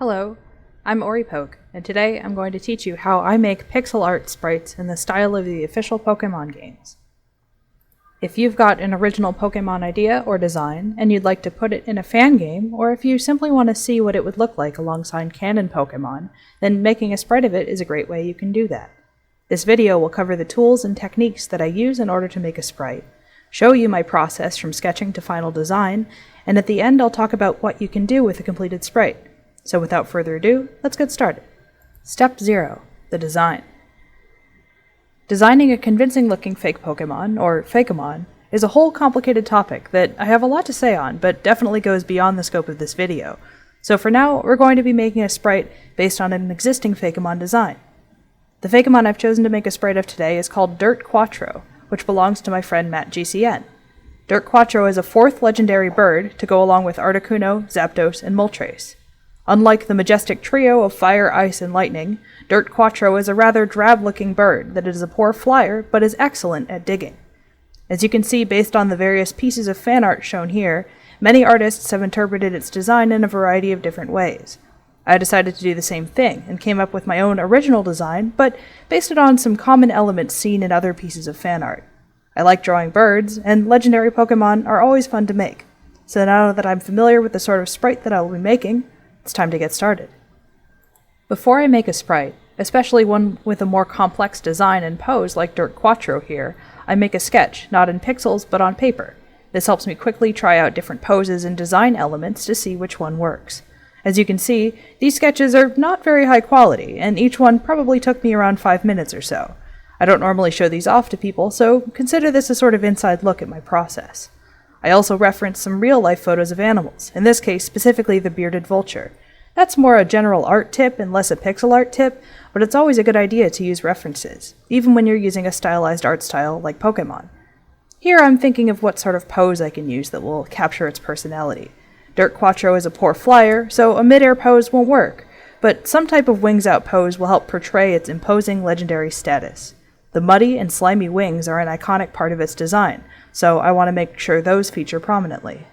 Hello, I'm Oripoke, and today I'm going to teach you how I make pixel art sprites in the style of the official Pokémon games. If you've got an original Pokémon idea or design, and you'd like to put it in a fan game, or if you simply want to see what it would look like alongside canon Pokémon, then making a sprite of it is a great way you can do that. This video will cover the tools and techniques that I use in order to make a sprite, show you my process from sketching to final design, and at the end I'll talk about what you can do with a completed sprite. So without further ado, let's get started. Step 0. The design. Designing a convincing-looking fake Pokémon, or Fakemon, is a whole complicated topic that I have a lot to say on, but definitely goes beyond the scope of this video. So for now, we're going to be making a sprite based on an existing Fakemon design. The Fakemon I've chosen to make a sprite of today is called Dirt Quattro, which belongs to my friend Matt GCN. Dirt Quattro is a 4th legendary bird to go along with Articuno, Zapdos, and Moltres. Unlike the majestic trio of fire, ice, and lightning, Dirt Quattro is a rather drab-looking bird that is a poor flyer but is excellent at digging. As you can see based on the various pieces of fan art shown here, many artists have interpreted its design in a variety of different ways. I decided to do the same thing and came up with my own original design, but based it on some common elements seen in other pieces of fan art. I like drawing birds, and legendary Pokémon are always fun to make. So now that I'm familiar with the sort of sprite that I will be making, it's time to get started. Before I make a sprite, especially one with a more complex design and pose like Dirt Quattro here, I make a sketch, not in pixels but on paper. This helps me quickly try out different poses and design elements to see which one works. As you can see, these sketches are not very high quality, and each one probably took me around 5 minutes or so. I don't normally show these off to people, so consider this a sort of inside look at my process. I also reference some real-life photos of animals, in this case specifically the bearded vulture. That's more a general art tip and less a pixel art tip, but it's always a good idea to use references, even when you're using a stylized art style like Pokémon. Here I'm thinking of what sort of pose I can use that will capture its personality. Dirt Quattro is a poor flyer, so a mid-air pose won't work, but some type of wings-out pose will help portray its imposing legendary status. The muddy and slimy wings are an iconic part of its design, so I want to make sure those feature prominently.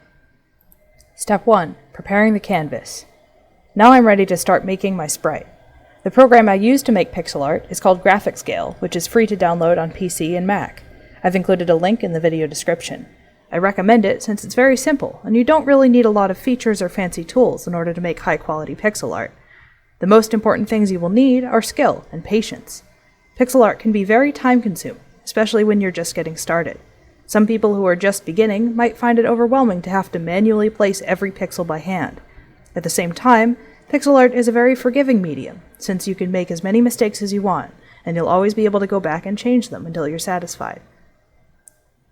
Step 1. Preparing the canvas. Now I'm ready to start making my sprite. The program I use to make pixel art is called GraphicsScale, which is free to download on PC and Mac. I've included a link in the video description. I recommend it since it's very simple, and you don't really need a lot of features or fancy tools in order to make high-quality pixel art. The most important things you will need are skill and patience. Pixel art can be very time-consuming, especially when you're just getting started. Some people who are just beginning might find it overwhelming to have to manually place every pixel by hand. At the same time, pixel art is a very forgiving medium, since you can make as many mistakes as you want, and you'll always be able to go back and change them until you're satisfied.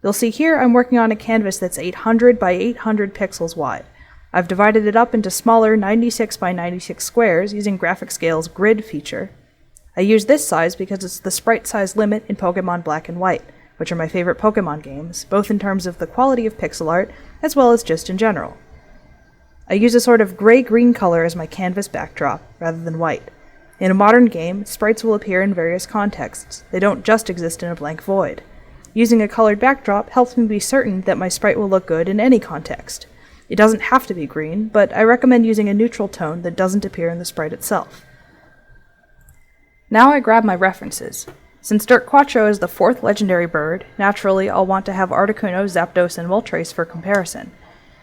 You'll see here I'm working on a canvas that's 800 by 800 pixels wide. I've divided it up into smaller 96 by 96 squares using GraphicsScale's grid feature. I use this size because it's the sprite size limit in Pokémon Black and White, which are my favorite Pokémon games, both in terms of the quality of pixel art as well as just in general. I use a sort of gray-green color as my canvas backdrop, rather than white. In a modern game, sprites will appear in various contexts. They don't just exist in a blank void. Using a colored backdrop helps me be certain that my sprite will look good in any context. It doesn't have to be green, but I recommend using a neutral tone that doesn't appear in the sprite itself. Now I grab my references. Since Dirt Quattro is the 4th legendary bird, naturally I'll want to have Articuno, Zapdos, and Moltres for comparison.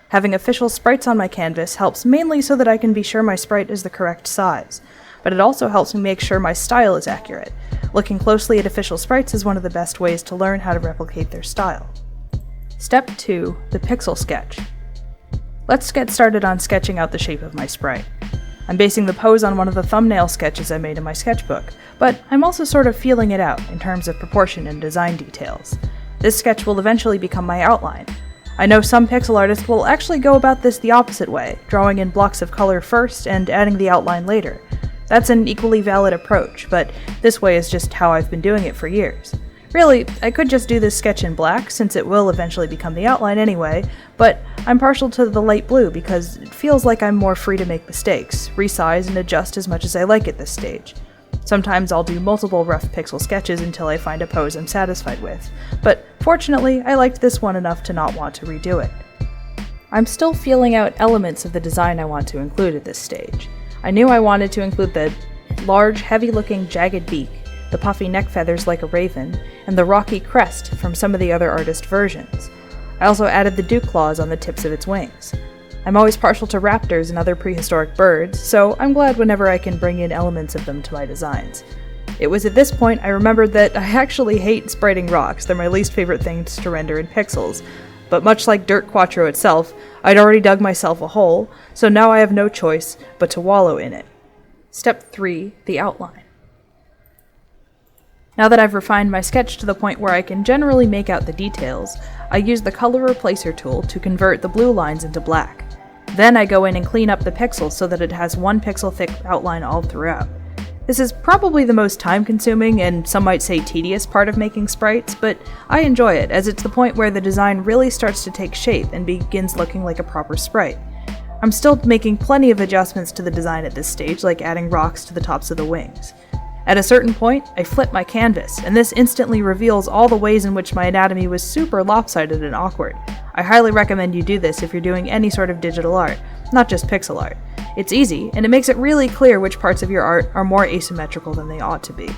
Having official sprites on my canvas helps mainly so that I can be sure my sprite is the correct size, but it also helps me make sure my style is accurate. Looking closely at official sprites is one of the best ways to learn how to replicate their style. Step 2. The pixel sketch. Let's get started on sketching out the shape of my sprite. I'm basing the pose on one of the thumbnail sketches I made in my sketchbook, but I'm also sort of feeling it out in terms of proportion and design details. This sketch will eventually become my outline. I know some pixel artists will actually go about this the opposite way, drawing in blocks of color first and adding the outline later. That's an equally valid approach, but this way is just how I've been doing it for years. Really, I could just do this sketch in black, since it will eventually become the outline anyway, but I'm partial to the light blue because it feels like I'm more free to make mistakes, resize and adjust as much as I like at this stage. Sometimes I'll do multiple rough pixel sketches until I find a pose I'm satisfied with, but fortunately I liked this one enough to not want to redo it. I'm still feeling out elements of the design I want to include at this stage. I knew I wanted to include the large, heavy-looking, jagged beak, the puffy neck feathers like a raven, and the rocky crest from some of the other artist versions. I also added the dew claws on the tips of its wings. I'm always partial to raptors and other prehistoric birds, so I'm glad whenever I can bring in elements of them to my designs. It was at this point I remembered that I actually hate spriting rocks. They're my least favorite things to render in pixels. But much like Dirt Quattro itself, I'd already dug myself a hole, so now I have no choice but to wallow in it. Step 3. The outline. Now that I've refined my sketch to the point where I can generally make out the details, I use the color replacer tool to convert the blue lines into black. Then I go in and clean up the pixels so that it has 1 pixel thick outline all throughout. This is probably the most time-consuming and some might say tedious part of making sprites, but I enjoy it as it's the point where the design really starts to take shape and begins looking like a proper sprite. I'm still making plenty of adjustments to the design at this stage, like adding rocks to the tops of the wings. At a certain point, I flip my canvas, and this instantly reveals all the ways in which my anatomy was super lopsided and awkward. I highly recommend you do this if you're doing any sort of digital art, not just pixel art. It's easy, and it makes it really clear which parts of your art are more asymmetrical than they ought to be.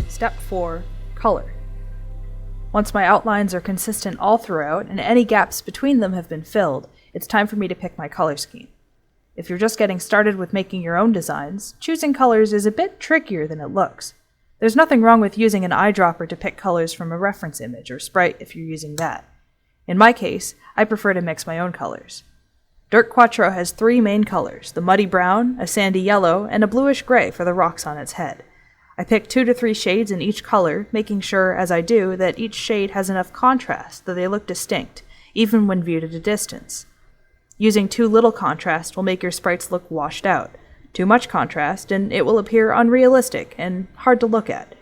Step 4. Color. Once my outlines are consistent all throughout and any gaps between them have been filled, it's time for me to pick my color scheme. If you're just getting started with making your own designs, choosing colors is a bit trickier than it looks. There's nothing wrong with using an eyedropper to pick colors from a reference image or sprite if you're using that. In my case, I prefer to mix my own colors. Dirt Quattro has 3 main colors, the muddy brown, a sandy yellow, and a bluish gray for the rocks on its head. I pick 2 to 3 shades in each color, making sure, as I do, that each shade has enough contrast that they look distinct, even when viewed at a distance. Using too little contrast will make your sprites look washed out. Too much contrast, and it will appear unrealistic and hard to look at.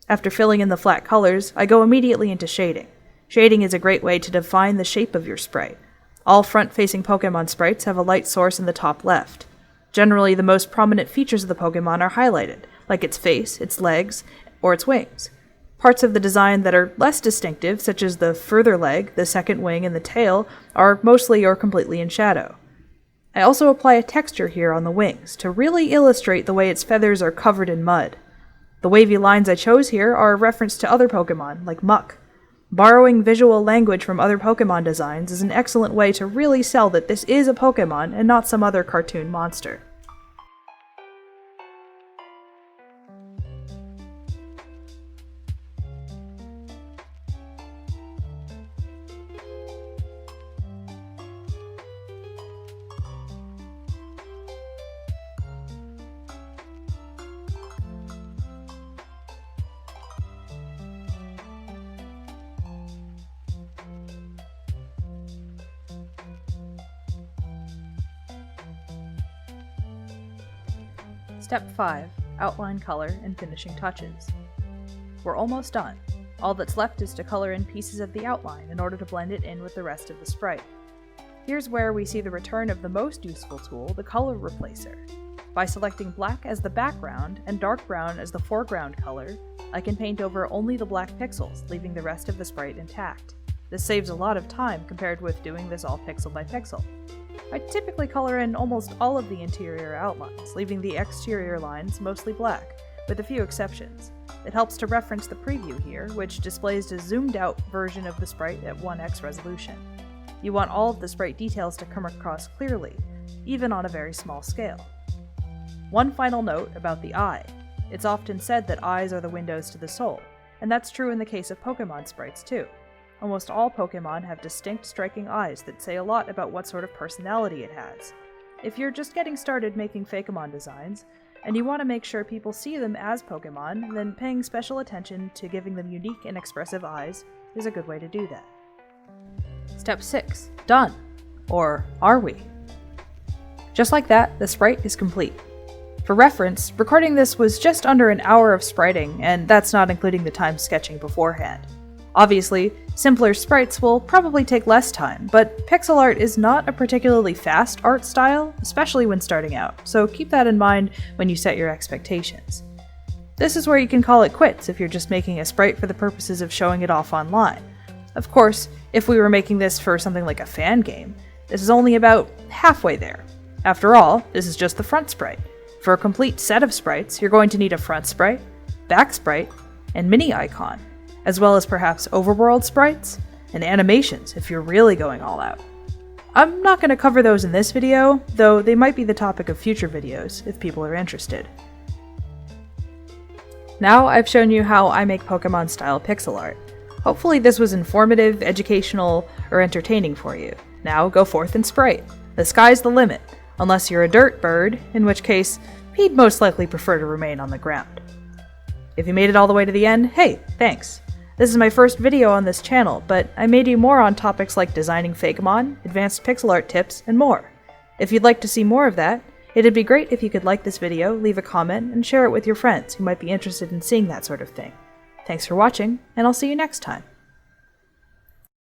After filling in the flat colors, I go immediately into shading. Shading is a great way to define the shape of your sprite. All front-facing Pokémon sprites have a light source in the top left. Generally, the most prominent features of the Pokémon are highlighted, like its face, its legs, or its wings. Parts of the design that are less distinctive, such as the further leg, the second wing, and the tail, are mostly or completely in shadow. I also apply a texture here on the wings to really illustrate the way its feathers are covered in mud. The wavy lines I chose here are a reference to other Pokémon, like Muck. Borrowing visual language from other Pokémon designs is an excellent way to really sell that this is a Pokémon and not some other cartoon monster. Step 5. Outline, color, and finishing touches. We're almost done. All that's left is to color in pieces of the outline in order to blend it in with the rest of the sprite. Here's where we see the return of the most useful tool, the color replacer. By selecting black as the background and dark brown as the foreground color, I can paint over only the black pixels, leaving the rest of the sprite intact. This saves a lot of time compared with doing this all pixel by pixel. I typically color in almost all of the interior outlines, leaving the exterior lines mostly black, with a few exceptions. It helps to reference the preview here, which displays a zoomed out version of the sprite at 1x resolution. You want all of the sprite details to come across clearly, even on a very small scale. One final note about the eye. It's often said that eyes are the windows to the soul, and that's true in the case of Pokémon sprites too. Almost all Pokémon have distinct, striking eyes that say a lot about what sort of personality it has. If you're just getting started making Fakemon designs, and you want to make sure people see them as Pokémon, then paying special attention to giving them unique and expressive eyes is a good way to do that. Step 6. Done. Or are we? Just like that, the sprite is complete. For reference, recording this was just under an hour of spriting, and that's not including the time sketching beforehand. Obviously, simpler sprites will probably take less time, but pixel art is not a particularly fast art style, especially when starting out, so keep that in mind when you set your expectations. This is where you can call it quits if you're just making a sprite for the purposes of showing it off online. Of course, if we were making this for something like a fan game, this is only about halfway there. After all, this is just the front sprite. For a complete set of sprites, you're going to need a front sprite, back sprite, and mini icon, as well as perhaps overworld sprites, and animations if you're really going all out. I'm not going to cover those in this video, though they might be the topic of future videos if people are interested. Now I've shown you how I make Pokemon style pixel art. Hopefully this was informative, educational, or entertaining for you. Now go forth and sprite. The sky's the limit, unless you're a dirt bird, in which case he'd most likely prefer to remain on the ground. If you made it all the way to the end, hey, thanks. This is my first video on this channel, but I may do more on topics like designing Fakemon, advanced pixel art tips, and more. If you'd like to see more of that, it'd be great if you could like this video, leave a comment, and share it with your friends who might be interested in seeing that sort of thing. Thanks for watching, and I'll see you next time.